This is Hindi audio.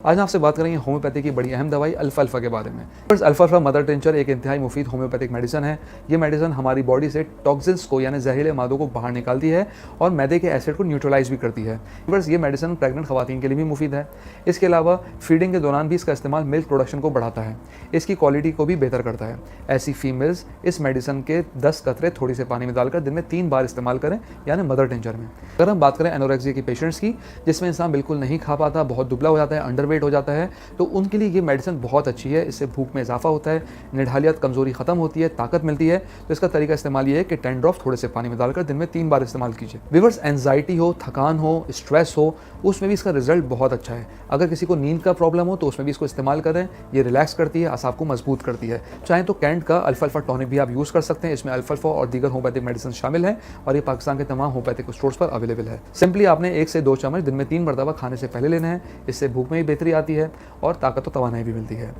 आज हम आपसे बात करेंगे होम्योपैथी की बड़ी अहम दवाई अल्फाल्फा के बारे में। फर्स्ट अल्फाल्फा मदर टिंचर एक इंतहाई मुफीद होम्योपैथिक मेडिसिन है। ये मेडिसिन हमारी बॉडी से टॉक्सिन्स को यानी जहरीले मादों को बाहर निकालती है और मैदे के एसिड को न्यूट्रलाइज भी करती है। बस ये मेडिसिन प्रेग्नेंट खवातीन के लिए भी मुफीद है। इसके अलावा फीडिंग के दौरान भी इसका इस्तेमाल मिल्क प्रोडक्शन को बढ़ाता है, इसकी क्वालिटी को भी बेहतर करता है। ऐसी फीमेल्स इस मेडिसिन के 10 कतरे थोड़ी से पानी में डालकर दिन में 3 बार इस्तेमाल करें, यानी मदर टिंचर में। अगर हम बात करें एनोरेक्सिया के पेशेंट्स की, जिसमें इंसान बिल्कुल नहीं खा पाता, बहुत दुबला हो जाता है, अंडरवेट हो जाता है, तो उनके लिए ये मेडिसिन बहुत अच्छी है। इससे भूख में इजाफा होता है, निढालियत कमजोरी खत्म होती है, ताकत मिलती है। तो इसका तरीका इस्तेमाल ये है कि 10 ड्रॉप थोड़े से पानी में डालकर दिन में 3 बार इस्तेमाल कीजिए। व्यूअर्स, एंजाइटी हो, थकान हो, स्ट्रेस हो, उसमें भी इसका रिजल्ट बहुत अच्छा है। अगर किसी को नींद का प्रॉब्लम हो तो उसमें भी इसको इस्तेमाल करें। ये रिलैक्स करती है, असाब को मजबूत करती है। चाहे तो कैंट का अल्फाल्फा टॉनिक भी आप यूज़ कर सकते हैं। इसमें अल्फाल्फा और दीगर होम्योपैथिक मेडिसिन शामिल हैं और ये पाकिस्तान के तमाम होम्योपैथिक स्टोर्स पर अवेलेबल है। सिंपली आपने 1 से 2 चम्मच दिन में 3 मरतबा खाने से पहले लेना है। इससे भूख में भी बेहतरी आती है और ताकत और तवानाई भी मिलती है।